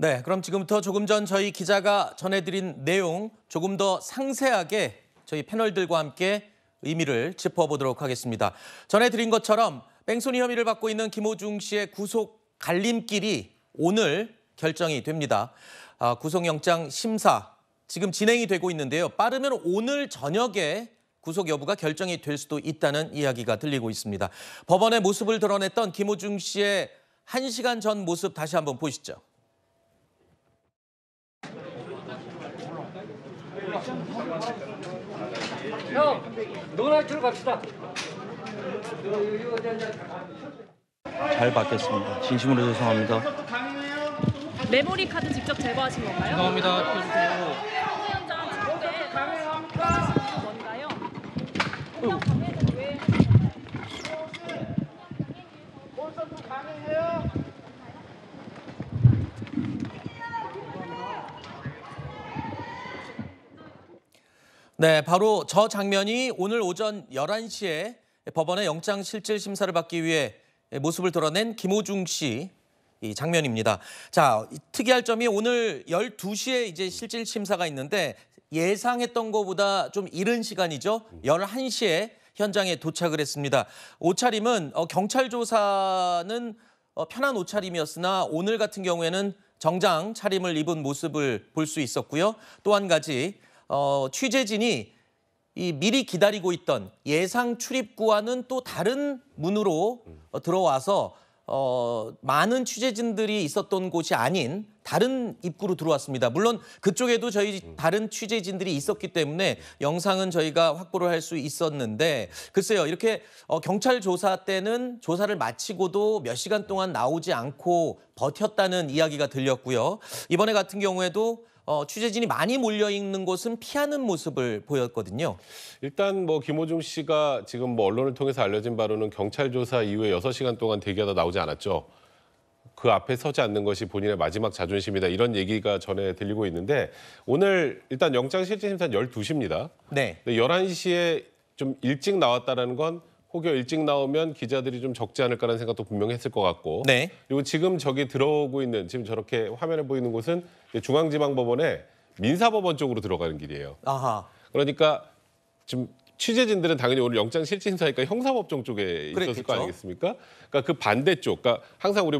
네, 그럼 지금부터 조금 전 저희 기자가 전해드린 내용 조금 더 상세하게 저희 패널들과 함께 의미를 짚어보도록 하겠습니다. 전해드린 것처럼 뺑소니 혐의를 받고 있는 김호중 씨의 구속 갈림길이 오늘 결정이 됩니다. 구속영장 심사 지금 진행이 되고 있는데요. 빠르면 오늘 저녁에 구속 여부가 결정이 될 수도 있다는 이야기가 들리고 있습니다. 법원의 모습을 드러냈던 김호중 씨의 1시간 전 모습 다시 한번 보시죠. 형, 노나이트로 갑시다. 잘 받겠습니다. 진심으로 죄송합니다. 메모리 카드 직접 제거하신 건가요? 죄송합니다. 펴주세요. 현장 직후에 뭔가요? 해당 장면은 왜? 네, 바로 저 장면이 오늘 오전 11시에 법원의 영장 실질 심사를 받기 위해 모습을 드러낸 김호중 씨 이 장면입니다. 자, 특이할 점이 오늘 12시에 이제 실질 심사가 있는데 예상했던 것보다 좀 이른 시간이죠. 11시에 현장에 도착을 했습니다. 옷차림은 경찰 조사는 편한 옷차림이었으나 오늘 같은 경우에는 정장 차림을 입은 모습을 볼 수 있었고요. 또 한 가지 취재진이 미리 기다리고 있던 예상 출입구와는 또 다른 문으로 들어와서 많은 취재진들이 있었던 곳이 아닌 다른 입구로 들어왔습니다. 물론 그쪽에도 저희 다른 취재진들이 있었기 때문에 영상은 저희가 확보를 할 수 있었는데 글쎄요. 이렇게 경찰 조사 때는 조사를 마치고도 몇 시간 동안 나오지 않고 버텼다는 이야기가 들렸고요. 이번에 같은 경우에도 취재진이 많이 몰려있는 곳은 피하는 모습을 보였거든요. 일단 김호중 씨가 지금 언론을 통해서 알려진 바로는 경찰 조사 이후에 6시간 동안 대기하다 나오지 않았죠. 그 앞에 서지 않는 것이 본인의 마지막 자존심이다. 이런 얘기가 전해 들리고 있는데 오늘 일단 영장 실질 심사는 12시입니다. 네. 11시에 좀 일찍 나왔다는 건 혹여 일찍 나오면 기자들이 좀 적지 않을까라는 생각도 분명히 했을 것 같고. 네. 그리고 지금 저기 들어오고 있는 지금 저렇게 화면에 보이는 곳은 중앙지방법원의 민사법원 쪽으로 들어가는 길이에요. 아하. 그러니까 지금 취재진들은 당연히 오늘 영장 실질 심사니까 형사법정 쪽에 있었을 그랬겠죠. 거 아니겠습니까? 그러니까 그 반대쪽, 그러니까 항상 우리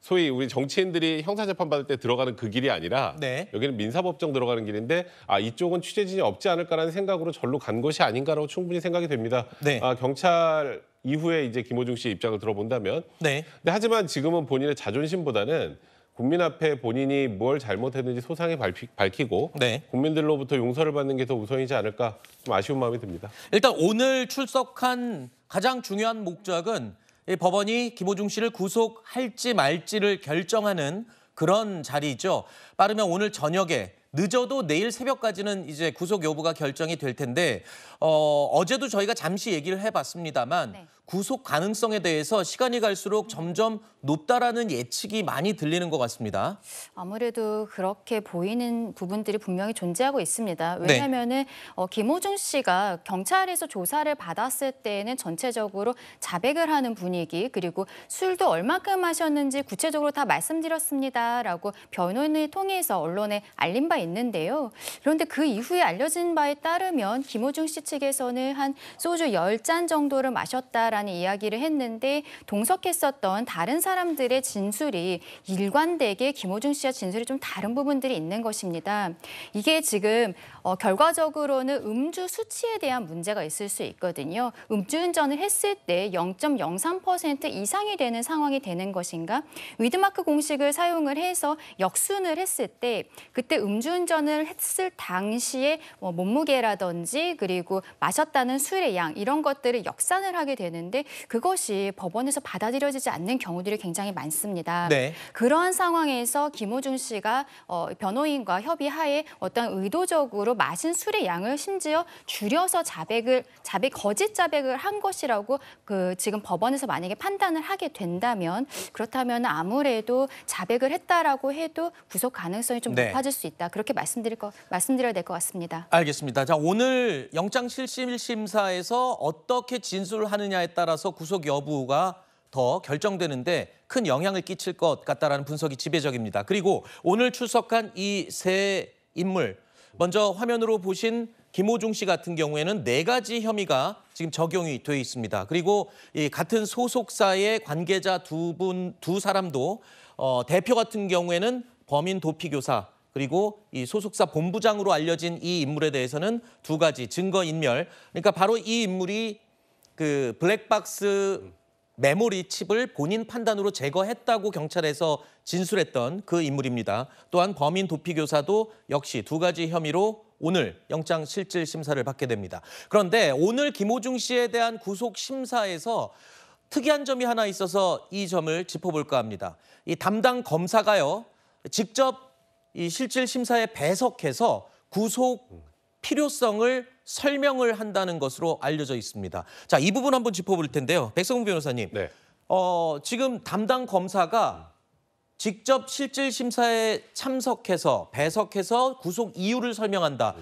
소위 우리 정치인들이 형사재판 받을 때 들어가는 그 길이 아니라 네. 여기는 민사법정 들어가는 길인데 이쪽은 취재진이 없지 않을까라는 생각으로 절로 간 것이 아닌가라고 충분히 생각이 됩니다. 네. 경찰 이후에 이제 김호중 씨의 입장을 들어본다면 네. 근데 하지만 지금은 본인의 자존심보다는 국민 앞에 본인이 뭘 잘못했는지 소상히 밝히고 네. 국민들로부터 용서를 받는 게 더 우선이지 않을까 좀 아쉬운 마음이 듭니다. 일단 오늘 출석한 가장 중요한 목적은 이 법원이 김호중 씨를 구속할지 말지를 결정하는 그런 자리죠. 빠르면 오늘 저녁에 늦어도 내일 새벽까지는 이제 구속 여부가 결정이 될 텐데 어제도 저희가 잠시 얘기를 해봤습니다만 네. 구속 가능성에 대해서 시간이 갈수록 점점 높다라는 예측이 많이 들리는 것 같습니다. 아무래도 그렇게 보이는 부분들이 분명히 존재하고 있습니다. 네. 왜냐하면은 김호중 씨가 경찰에서 조사를 받았을 때는 전체적으로 자백을 하는 분위기 그리고 술도 얼마큼 마셨는지 구체적으로 다 말씀드렸습니다라고 변호인을 통해서 언론에 알린 바 있는데요. 그런데 그 이후에 알려진 바에 따르면 김호중 씨 측에서는 한 소주 10잔 정도를 마셨다라는 이야기를 했는데 동석했었던 다른 사람들의 진술이 일관되게 김호중 씨와 진술이 좀 다른 부분들이 있는 것입니다. 이게 지금 결과적으로는 음주 수치에 대한 문제가 있을 수 있거든요. 음주운전을 했을 때 0.03% 이상이 되는 상황이 되는 것인가? 위드마크 공식을 사용을 해서 역순을 했을 때 그때 음주운전을 했을 당시에 몸무게라든지 그리고 마셨다는 술의 양 이런 것들을 역산을 하게 되는데 그것이 법원에서 받아들여지지 않는 경우들이 굉장히 많습니다. 네. 그러한 상황에서 김호중 씨가 변호인과 협의하에 어떤 의도적으로 마신 술의 양을 심지어 줄여서 거짓 자백을 한 것이라고 지금 법원에서 만약에 판단을 하게 된다면 그렇다면 아무래도 자백을 했다라고 해도 구속 가능성이 좀 네. 높아질 수 있다. 그렇게 말씀드려야 될 것 같습니다. 알겠습니다. 자, 오늘 영장 실질 심사에서 어떻게 진술을 하느냐에 따라서 구속 여부가 더 결정되는데 큰 영향을 끼칠 것 같다라는 분석이 지배적입니다. 그리고 오늘 출석한 이 세 인물, 먼저 화면으로 보신 김호중 씨 같은 경우에는 4가지 혐의가 지금 적용이 돼 있습니다. 그리고 이 같은 소속사의 관계자 두 사람도 대표 같은 경우에는 범인 도피교사, 그리고 이 소속사 본부장으로 알려진 이 인물에 대해서는 2가지 증거인멸. 그러니까 바로 이 인물이 그 블랙박스 메모리 칩을 본인 판단으로 제거했다고 경찰에서 진술했던 그 인물입니다. 또한 범인 도피교사도 역시 2가지 혐의로 오늘 영장실질 심사를 받게 됩니다. 그런데 오늘 김호중 씨에 대한 구속 심사에서 특이한 점이 하나 있어서 이 점을 짚어볼까 합니다. 이 담당 검사가요, 직접 이 실질 심사에 배석해서 구속 필요성을 설명을 한다는 것으로 알려져 있습니다. 자, 이 부분 한번 짚어볼 텐데요. 백성훈 변호사님, 네. 지금 담당 검사가 직접 실질 심사에 참석해서 배석해서 구속 이유를 설명한다.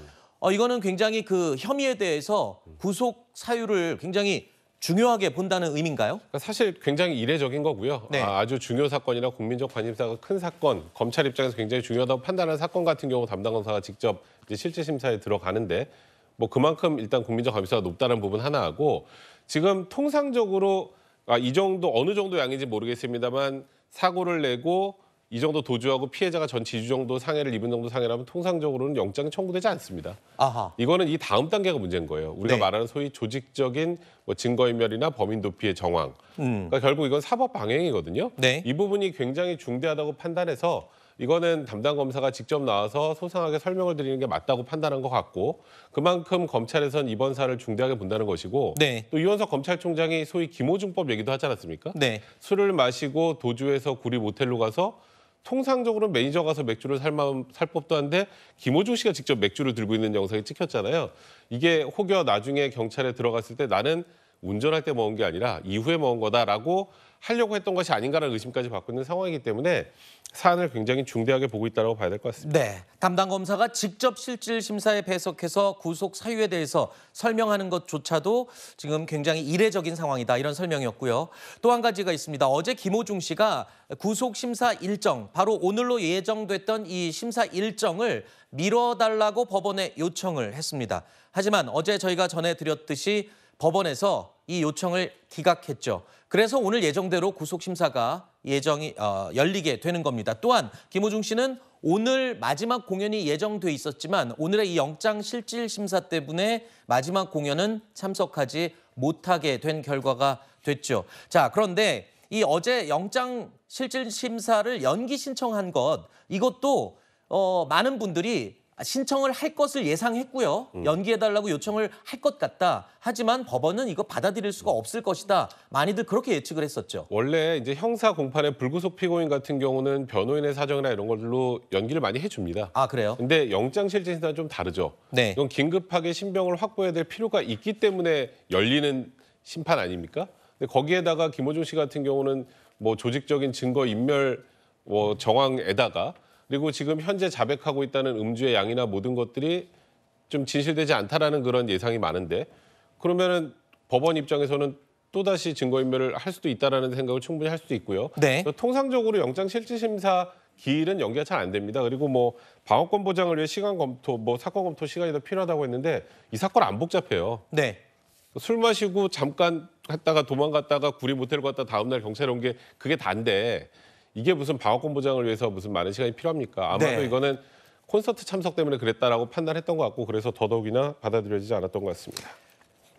이거는 굉장히 그 혐의에 대해서 구속 사유를 굉장히 중요하게 본다는 의미인가요? 그러니까 사실 굉장히 이례적인 거고요. 네. 아주 중요 사건이나 국민적 관심사가 큰 사건, 검찰 입장에서 굉장히 중요하다고 판단하는 사건 같은 경우 담당 검사가 직접 이제 실질 심사에 들어가는데 뭐 그만큼 일단 국민적 관심사가 높다는 부분 하나하고 지금 통상적으로 이 정도 어느 정도 양인지 모르겠습니다만 사고를 내고 이 정도 도주하고 피해자가 전 지주 정도 상해를 입은 정도 상해라면 통상적으로는 영장이 청구되지 않습니다. 아하. 이거는 이 다음 단계가 문제인 거예요. 우리가 네. 말하는 소위 조직적인 뭐 증거인멸이나 범인 도피의 정황. 그러니까 결국 이건 사법 방해이거든요. 네. 이 부분이 굉장히 중대하다고 판단해서 이거는 담당 검사가 직접 나와서 소상하게 설명을 드리는 게 맞다고 판단한 것 같고 그만큼 검찰에선 이번 사안을 중대하게 본다는 것이고 네. 또 이원석 검찰총장이 소위 김호중법 얘기도 하지 않았습니까? 네. 술을 마시고 도주해서 구리 모텔로 가서 통상적으로는 매니저 가서 맥주를 살 법도 한데 김호중 씨가 직접 맥주를 들고 있는 영상이 찍혔잖아요. 이게 혹여 나중에 경찰에 들어갔을 때 나는 운전할 때 먹은 게 아니라 이후에 먹은 거다라고 하려고 했던 것이 아닌가라는 의심까지 받고 있는 상황이기 때문에 사안을 굉장히 중대하게 보고 있다고 봐야 될 것 같습니다. 네, 담당 검사가 직접 실질 심사에 배석해서 구속 사유에 대해서 설명하는 것조차도 지금 굉장히 이례적인 상황이다, 이런 설명이었고요. 또 한 가지가 있습니다. 어제 김호중 씨가 구속 심사 일정, 바로 오늘로 예정됐던 이 심사 일정을 미뤄달라고 법원에 요청을 했습니다. 하지만 어제 저희가 전해드렸듯이 법원에서 이 요청을 기각했죠. 그래서 오늘 예정대로 구속심사가 열리게 되는 겁니다. 또한 김호중 씨는 오늘 마지막 공연이 예정돼 있었지만 오늘의 이 영장실질심사 때문에 마지막 공연은 참석하지 못하게 된 결과가 됐죠. 자, 그런데 이 어제 영장실질심사를 연기 신청한 것, 이것도 많은 분들이 신청을 할 것을 예상했고요. 연기해달라고 요청을 할 것 같다. 하지만 법원은 이거 받아들일 수가 없을 것이다. 많이들 그렇게 예측을 했었죠. 원래 이제 형사 공판의 불구속 피고인 같은 경우는 변호인의 사정이나 이런 걸로 연기를 많이 해줍니다. 아, 그래요? 근데 영장실질심사는 좀 다르죠. 네. 이건 긴급하게 신병을 확보해야 될 필요가 있기 때문에 열리는 심판 아닙니까? 근데 거기에다가 김호중 씨 같은 경우는 뭐 조직적인 증거 인멸 정황에다가 그리고 지금 현재 자백하고 있다는 음주의 양이나 모든 것들이 좀 진실되지 않다라는 그런 예상이 많은데 그러면은 법원 입장에서는 또다시 증거인멸을 할 수도 있다라는 생각을 충분히 할 수도 있고요. 네. 통상적으로 영장실질심사 기일은 연기가 잘 안 됩니다. 그리고 뭐 방어권 보장을 위해 시간 검토, 사건 검토 시간이 더 필요하다고 했는데 이 사건 안 복잡해요. 네. 술 마시고 잠깐 갔다가 도망갔다가 구리 모텔 갔다 다음 날 경찰에 온 게 그게 다인데 이게 무슨 방어권 보장을 위해서 무슨 많은 시간이 필요합니까? 아마도 네. 이거는 콘서트 참석 때문에 그랬다라고 판단했던 것 같고 그래서 더더욱이나 받아들여지지 않았던 것 같습니다.